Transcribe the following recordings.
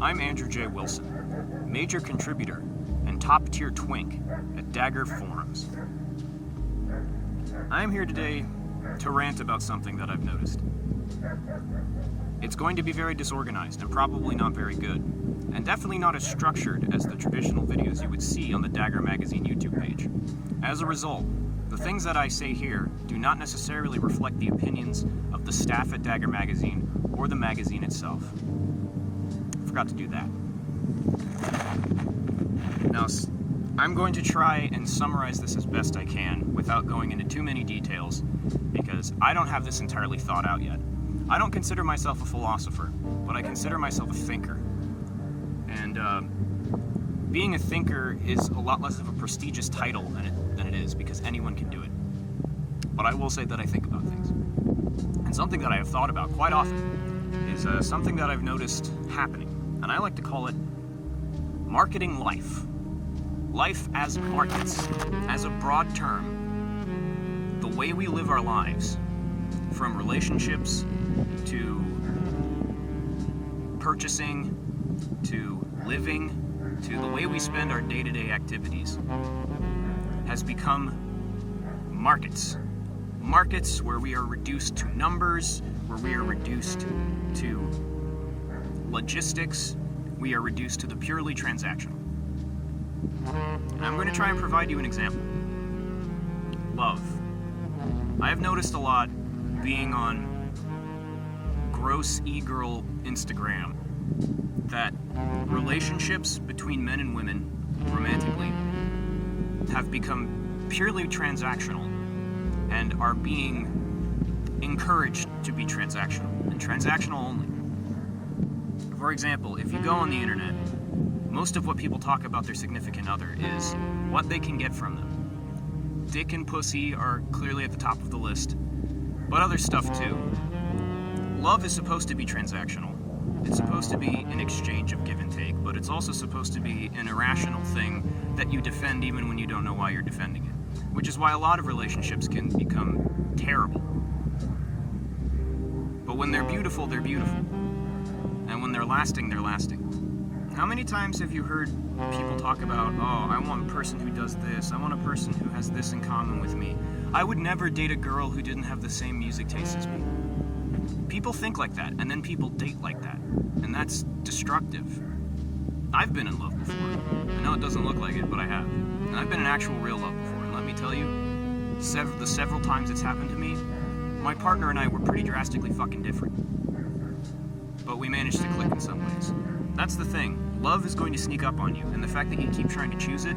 I'm Andrew J. Wilson, major contributor and top-tier twink at Dagger forums. I am here today to rant about something that I've noticed. It's going to be very disorganized and probably not very good, and definitely not as structured as the traditional videos you would see on the Dagger magazine YouTube page. As a result, the things that I say here do not necessarily reflect the opinions of the staff at Dagger magazine or the magazine itself. Forgot to do that. Now, I'm going to try and summarize this as best I can without going into too many details, because I don't have this entirely thought out yet. I don't consider myself a philosopher, but I consider myself a thinker. And being a thinker is a lot less of a prestigious title than it is, because anyone can do it. But I will say that I think about things. And something that I have thought about quite often is something that I've noticed happening, and I like to call it marketing life. Life as markets, as a broad term, the way we live our lives, from relationships to purchasing to living to the way we spend our day-to-day activities, has become markets. Markets where we are reduced to numbers, where we are reduced to logistics, we are reduced to the purely transactional. And I'm going to try and provide you an example. Love. I have noticed a lot being on gross e-girl Instagram that relationships between men and women, romantically, have become purely transactional and are being encouraged to be transactional, and transactional only. For example, if you go on the internet, most of what people talk about their significant other is what they can get from them. Dick and pussy are clearly at the top of the list, but other stuff too. Love is supposed to be transactional. It's supposed to be an exchange of give and take, but it's also supposed to be an irrational thing that you defend even when you don't know why you're defending it. Which is why a lot of relationships can become terrible. But when they're beautiful, they're beautiful. And when they're lasting, they're lasting. How many times have you heard people talk about, oh, I want a person who does this, I want a person who has this in common with me. I would never date a girl who didn't have the same music taste as me. People think like that, and then people date like that. And that's destructive. I've been in love before. I know it doesn't look like it, but I have. And I've been in actual real love before, and let me tell you, the several times it's happened to me, my partner and I were pretty drastically fucking different. But we managed to click in some ways. That's the thing. Love is going to sneak up on you, and the fact that you keep trying to choose it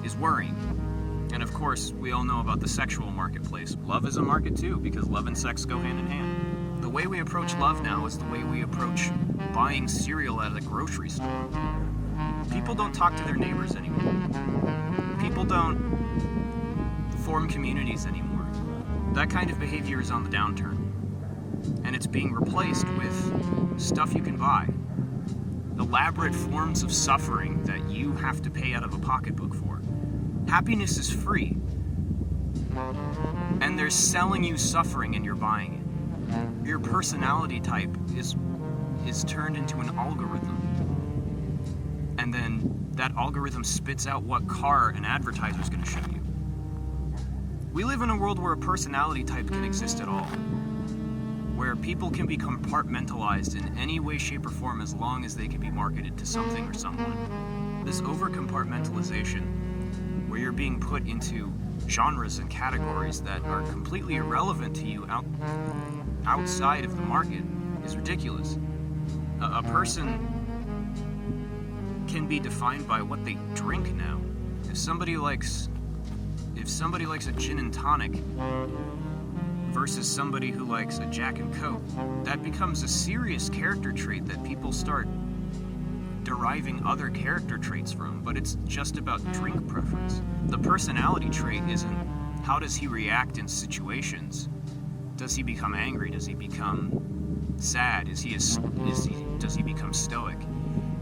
is worrying. And of course, we all know about the sexual marketplace. Love is a market too, because love and sex go hand in hand. The way we approach love now is the way we approach buying cereal at a grocery store. People don't talk to their neighbors anymore. People don't form communities anymore. That kind of behavior is on the downturn. And it's being replaced with stuff you can buy. Elaborate forms of suffering that you have to pay out of a pocketbook for. Happiness is free. And they're selling you suffering and you're buying it. Your personality type is turned into an algorithm. And then that algorithm spits out what car an advertiser's going to show you. We live in a world where a personality type can exist at all. Where people can be compartmentalized in any way, shape, or form as long as they can be marketed to something or someone. This over-compartmentalization, where you're being put into genres and categories that are completely irrelevant to you outside of the market, is ridiculous. A person can be defined by what they drink now. If somebody likes a gin and tonic versus somebody who likes a Jack and Coke, that becomes a serious character trait that people start deriving other character traits from, but it's just about drink preference. The personality trait isn't how does he react in situations. Does he become angry? Does he become sad? Does he become stoic?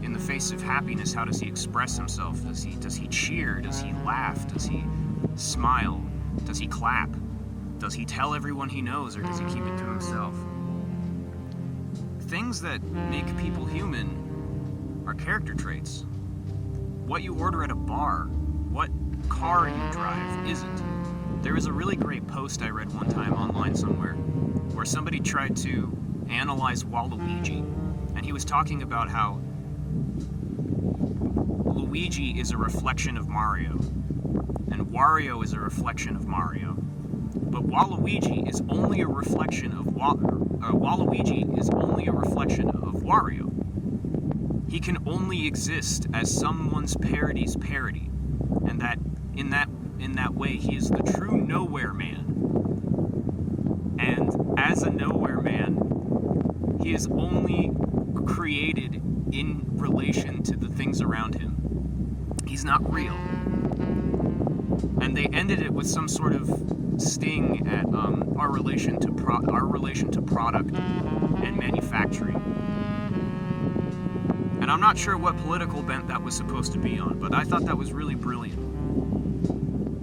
In the face of happiness, how does he express himself? Does he cheer? Does he laugh? Does he smile? Does he clap? Does he tell everyone he knows, or does he keep it to himself? things that make people human are character traits. What you order at a bar, what car you drive isn't. There was a really great post I read one time online somewhere where somebody tried to analyze Waluigi, and he was talking about how Luigi is a reflection of Mario, and Wario is a reflection of Mario. But Waluigi is only a reflection of Waluigi is only a reflection of Wario. He can only exist as someone's parody's parody, and that in that way he is the true nowhere man. And as a nowhere man, he is only created in relation to the things around him. He's not real. And they ended it with some sort of sting at our relation to product and manufacturing. And I'm not sure what political bent that was supposed to be on, but I thought that was really brilliant.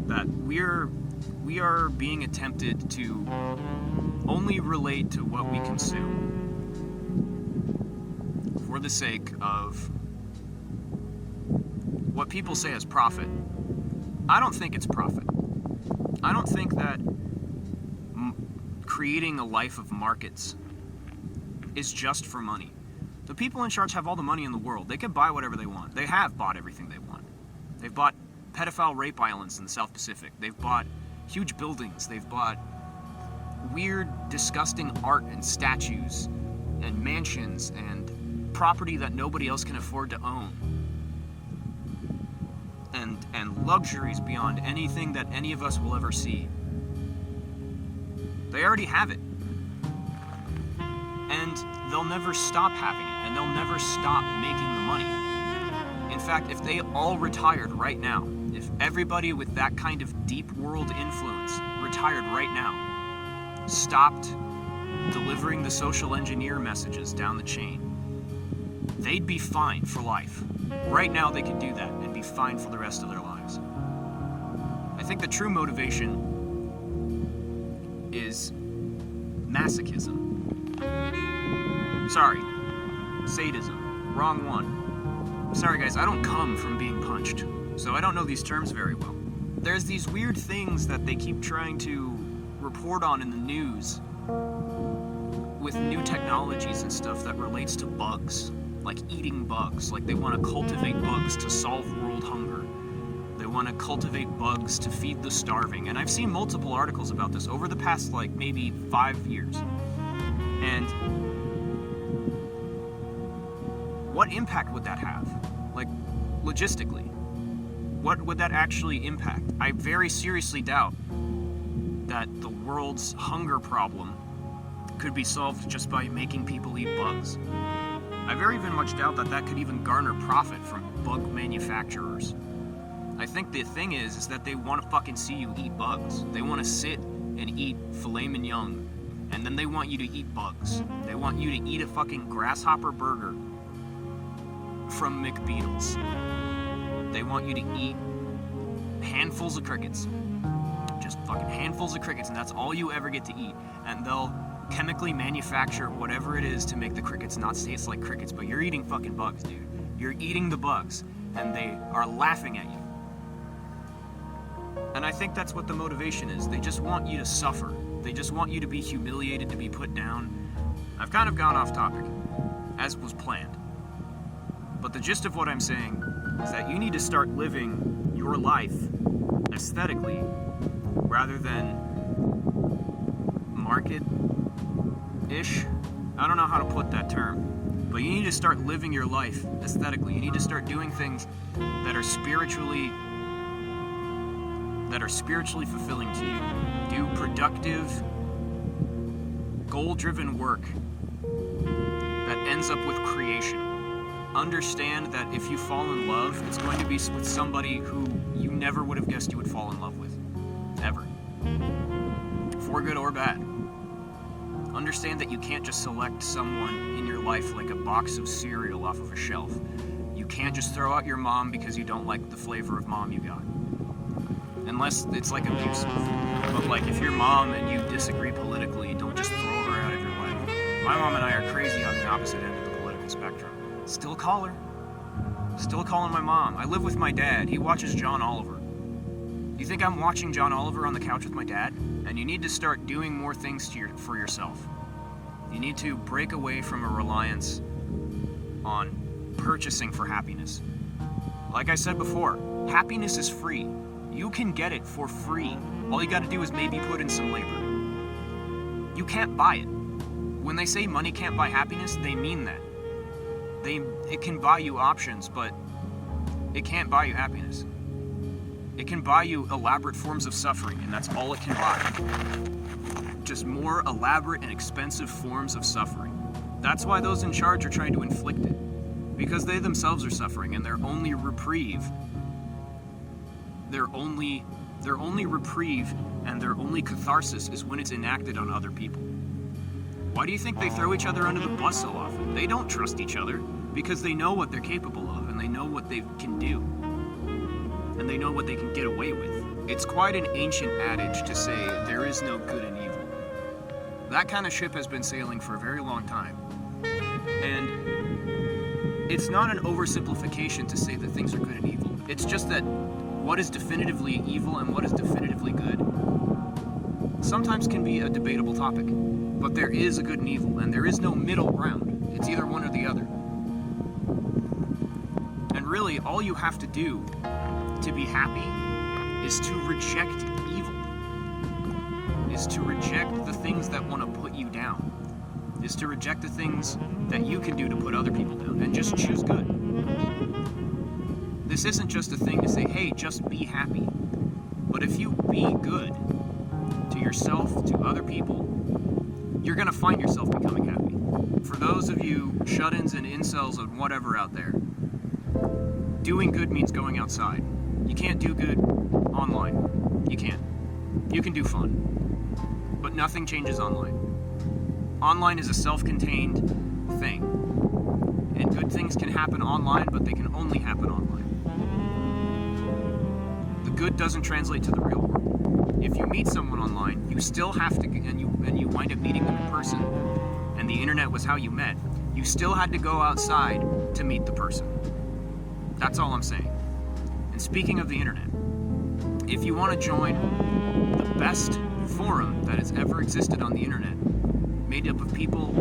That we are being attempted to only relate to what we consume for the sake of what people say is profit. I don't think it's profit. I don't think that creating a life of markets is just for money. The people in charge have all the money in the world. They can buy whatever they want. They have bought everything they want. They've bought pedophile rape islands in the South Pacific. They've bought huge buildings. They've bought weird, disgusting art and statues and mansions and property that nobody else can afford to own. And luxuries beyond anything that any of us will ever see. They already have it. And they'll never stop having it, and they'll never stop making the money. In fact, if they all retired right now, if everybody with that kind of deep world influence retired right now, stopped delivering the social engineer messages down the chain, they'd be fine for life. Right now they could do that and be fine for the rest of their lives. I think the true motivation is masochism. Sorry, sadism. Wrong one. Sorry guys, I don't come from being punched, so I don't know these terms very well. There's these weird things that they keep trying to report on in the news with new technologies and stuff that relates to bugs. Like eating bugs, like they want to cultivate bugs to solve world hunger. They want to cultivate bugs to feed the starving. And I've seen multiple articles about this over the past, like, maybe 5 years. And what impact would that have? Like, logistically. What would that actually impact? I very seriously doubt that the world's hunger problem could be solved just by making people eat bugs. I very much doubt that that could even garner profit from bug manufacturers. I think the thing is that they want to fucking see you eat bugs. They want to sit and eat filet mignon, and then they want you to eat bugs. They want you to eat a fucking grasshopper burger from McBeatles. They want you to eat handfuls of crickets. Just fucking handfuls of crickets, and that's all you ever get to eat. And they'll chemically manufacture whatever it is to make the crickets not taste like crickets, but you're eating fucking bugs, dude. You're eating the bugs, and they are laughing at you. And I think that's what the motivation is. They just want you to suffer. They just want you to be humiliated, to be put down. I've kind of gone off topic, as was planned. But the gist of what I'm saying is that you need to start living your life aesthetically rather than market-ish. I don't know how to put that term. But you need to start living your life aesthetically. You need to start doing things that are spiritually fulfilling to you. Do productive, goal-driven work that ends up with creation. Understand that if you fall in love, it's going to be with somebody who you never would have guessed you would fall in love with. Ever. For good or bad. Understand that you can't just select someone in your life like a box of cereal off of a shelf. You can't just throw out your mom because you don't like the flavor of mom you got. Unless it's like abusive. But like if your mom and you disagree politically, don't just throw her out of your life. My mom and I are crazy on the opposite end of the political spectrum. Still call her. Still calling my mom. I live with my dad. He watches John Oliver. You think I'm watching John Oliver on the couch with my dad? And you need to start doing more things for yourself. You need to break away from a reliance on purchasing for happiness. Like I said before, happiness is free. You can get it for free. All you gotta do is maybe put in some labor. You can't buy it. When they say money can't buy happiness, they mean that. It can buy you options, but it can't buy you happiness. It can buy you elaborate forms of suffering, and that's all it can buy. Just more elaborate and expensive forms of suffering. That's why those in charge are trying to inflict it. Because they themselves are suffering, and their only reprieve, their only reprieve and their only catharsis is when it's enacted on other people. Why do you think they throw each other under the bus so often? They don't trust each other because they know what they're capable of, and they know what they can do, and they know what they can get away with. It's quite an ancient adage to say there is no good and evil. That kind of ship has been sailing for a very long time. And it's not an oversimplification to say that things are good and evil. It's just that what is definitively evil and what is definitively good sometimes can be a debatable topic. But there is a good and evil, and there is no middle ground. It's either one or the other. And really, all you have to do to be happy is to reject evil. Is to reject the things that want to put you down. Is to reject the things that you can do to put other people down, and just choose good. This isn't just a thing to say, hey, just be happy. But if you be good to yourself, to other people, you're going to find yourself becoming happy. For those of you shut-ins and incels and whatever out there, doing good means going outside. You can't do good online. You can't. You can do fun. But nothing changes online. Online is a self-contained thing. And good things can happen online, but they can only happen online. The good doesn't translate to the real world. If you meet someone online, you still have to, and you wind up meeting them in person, and the internet was how you met, you still had to go outside to meet the person. That's all I'm saying. And speaking of the internet, if you want to join the best forum that has ever existed on the internet, made up of people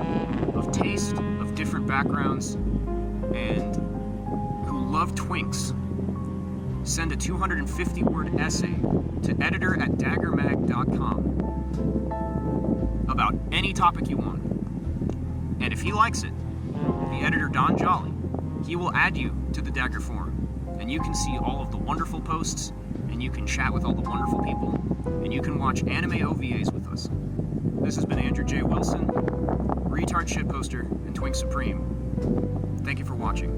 of taste, of different backgrounds, and who love twinks, send a 250-word essay to editor@daggermag.com about any topic you want. And if he likes it, the editor Don Jolly, he will add you to the Dagger forum, and you can see all of the wonderful posts, and you can chat with all the wonderful people, and you can watch anime OVAs with us. This has been Andrew J. Wilson, Retard Shitposter, and Twink Supreme. Thank you for watching.